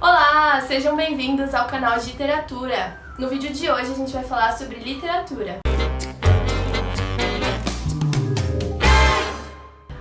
Olá, sejam bem-vindos ao canal de literatura. No vídeo de hoje a gente vai falar sobre literatura.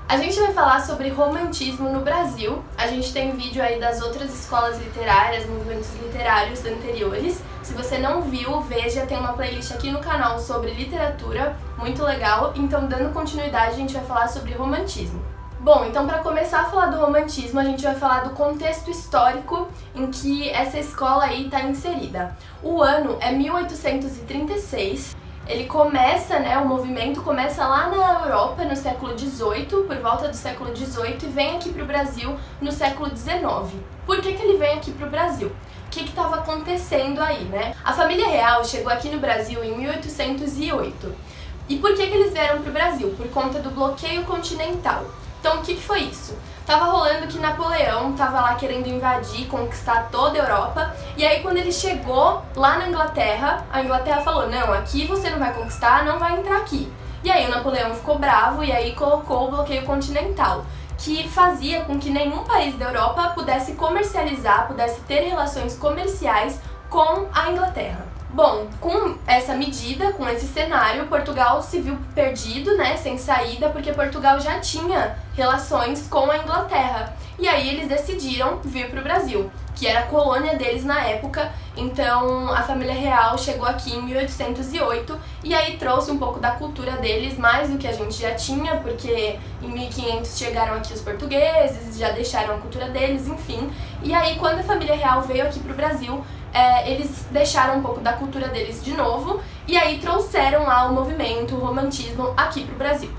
A gente vai falar sobre romantismo no Brasil. A gente tem vídeo aí das outras escolas literárias, movimentos literários anteriores. Se você não viu, veja, tem uma playlist aqui no canal sobre literatura, muito legal. Então, dando continuidade, a gente vai falar sobre romantismo. Bom, então para começar a falar do romantismo, a gente vai falar do contexto histórico em que essa escola aí está inserida. O ano é 1836, ele começa, o movimento começa lá na Europa no século XVIII, por volta do século XVIII, e vem aqui para o Brasil no século XIX. Por que ele vem aqui para o Brasil? O que estava acontecendo aí, né? A família real chegou aqui no Brasil em 1808. E por que eles vieram para o Brasil? Por conta do bloqueio continental. Então, o que foi isso? Tava rolando que Napoleão tava lá querendo invadir, conquistar toda a Europa, e aí quando ele chegou lá na Inglaterra, a Inglaterra falou, não, aqui você não vai conquistar, não vai entrar aqui. E aí o Napoleão ficou bravo e aí colocou o bloqueio continental, que fazia com que nenhum país da Europa pudesse comercializar, pudesse ter relações comerciais com a Inglaterra. Bom, com essa medida, com esse cenário, Portugal se viu perdido, sem saída, porque Portugal já tinha relações com a Inglaterra. E aí eles decidiram vir para o Brasil, que era a colônia deles na época. Então a família real chegou aqui em 1808 e aí trouxe um pouco da cultura deles, mais do que a gente já tinha, porque em 1500 chegaram aqui os portugueses, já deixaram a cultura deles, enfim. E aí quando a família real veio aqui para o Brasil, eles deixaram um pouco da cultura deles de novo e aí trouxeram lá o movimento, o romantismo aqui para o Brasil.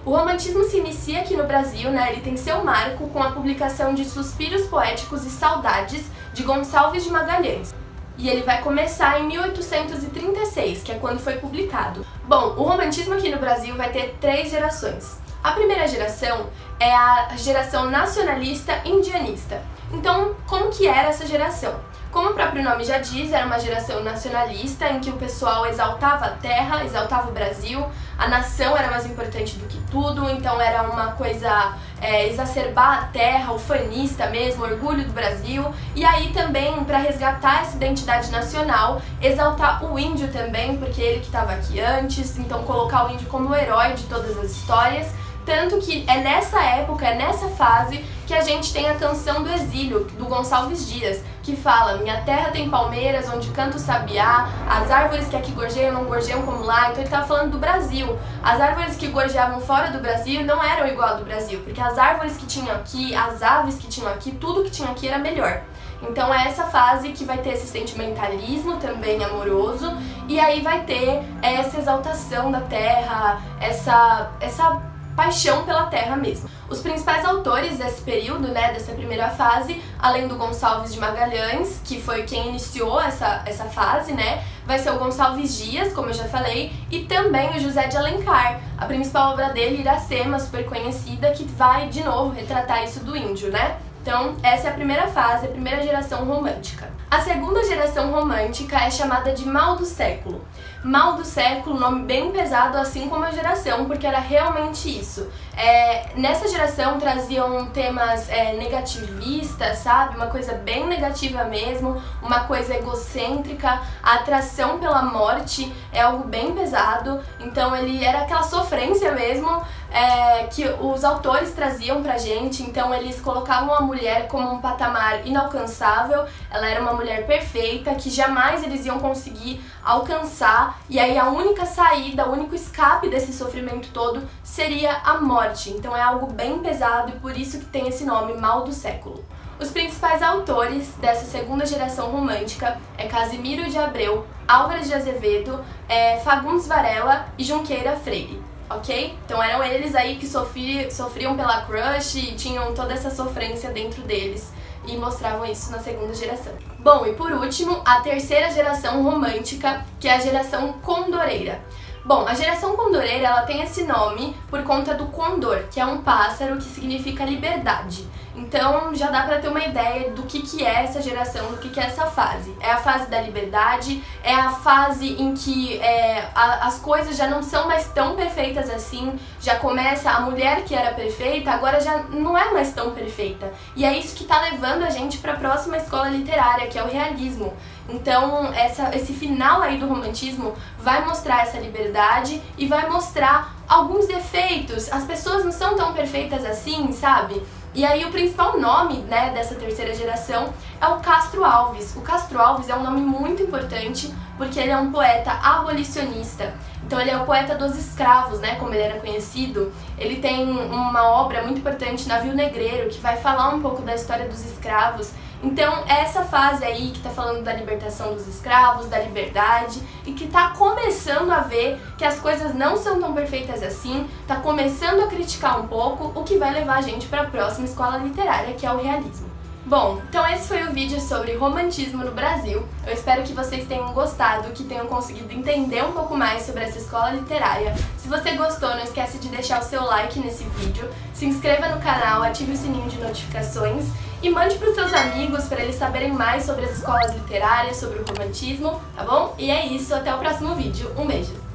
O romantismo se inicia aqui no Brasil, ele tem seu marco com a publicação de Suspiros Poéticos e Saudades, de Gonçalves de Magalhães. E ele vai começar em 1836, que é quando foi publicado. Bom, o romantismo aqui no Brasil vai ter 3 gerações. A primeira geração é a geração nacionalista indianista. Então, como que era essa geração? Como o próprio nome já diz, era uma geração nacionalista em que o pessoal exaltava a terra, exaltava o Brasil, a nação era mais importante do que tudo, então era uma coisa exacerbar a terra, ufanista mesmo, orgulho do Brasil, e aí também para resgatar essa identidade nacional, exaltar o índio também, porque ele que estava aqui antes, então colocar o índio como o herói de todas as histórias. Tanto que é nessa época, é nessa fase que a gente tem a canção do exílio, do Gonçalves Dias, que fala: minha terra tem palmeiras, onde canta o sabiá, as árvores que aqui gorjeiam não gorjeiam como lá. Então ele estava falando do Brasil. As árvores que gorjeavam fora do Brasil não eram igual ao do Brasil, porque as árvores que tinham aqui, as aves que tinham aqui, tudo que tinha aqui era melhor. Então é essa fase que vai ter esse sentimentalismo também amoroso, e aí vai ter essa exaltação da terra, essa paixão pela terra mesmo. Os principais autores desse período, dessa primeira fase, além do Gonçalves de Magalhães, que foi quem iniciou essa fase, vai ser o Gonçalves Dias, como eu já falei, e também o José de Alencar. A principal obra dele, Iracema, super conhecida, que vai, de novo, retratar isso do índio, Então, essa é a primeira fase, a primeira geração romântica. A segunda geração romântica é chamada de Mal do Século. Mal do Século, nome bem pesado, assim como a geração, porque era realmente isso. Nessa geração traziam temas negativistas, sabe? Uma coisa bem negativa mesmo, uma coisa egocêntrica, a atração pela morte é algo bem pesado. Então ele era aquela sofrência mesmo que os autores traziam pra gente. Então eles colocavam a mulher como um patamar inalcançável, ela era uma mulher perfeita que jamais eles iam conseguir alcançar, e aí a única saída, o único escape desse sofrimento todo seria a morte. Então é algo bem pesado e por isso que tem esse nome, Mal do Século. Os principais autores dessa segunda geração romântica é Casimiro de Abreu, Álvares de Azevedo, Fagundes Varela e Junqueira Freire. Ok? Então eram eles aí que sofriam pela crush e tinham toda essa sofrência dentro deles e mostravam isso na segunda geração. Bom, e por último, a terceira geração romântica, que é a geração condoreira. Bom, a geração condoreira, ela tem esse nome por conta do condor, que é um pássaro que significa liberdade. Então, Então já dá pra ter uma ideia do que é essa geração, do que é essa fase. É a fase da liberdade, é a fase em que as coisas já não são mais tão perfeitas assim, já começa a mulher que era perfeita, agora já não é mais tão perfeita. E é isso que tá levando a gente pra próxima escola literária, que é o realismo. Então esse final aí do romantismo vai mostrar essa liberdade e vai mostrar alguns defeitos. As pessoas não são tão perfeitas assim, sabe? E aí o principal nome, né, dessa terceira geração é o Castro Alves. O Castro Alves é um nome muito importante porque ele é um poeta abolicionista. Então ele é o poeta dos escravos, né, como ele era conhecido. Ele tem uma obra muito importante, Navio Negreiro, que vai falar um pouco da história dos escravos. Então é essa fase aí que tá falando da libertação dos escravos, da liberdade, e que tá começando a ver que as coisas não são tão perfeitas assim, tá começando a criticar um pouco, o que vai levar a gente para a próxima escola literária, que é o realismo. Bom, então esse foi o vídeo sobre romantismo no Brasil. Eu espero que vocês tenham gostado, que tenham conseguido entender um pouco mais sobre essa escola literária. Se você gostou, não esquece de deixar o seu like nesse vídeo, se inscreva no canal, ative o sininho de notificações e mande para os seus amigos para eles saberem mais sobre as escolas literárias, sobre o romantismo, tá bom? E é isso, até o próximo vídeo. Um beijo!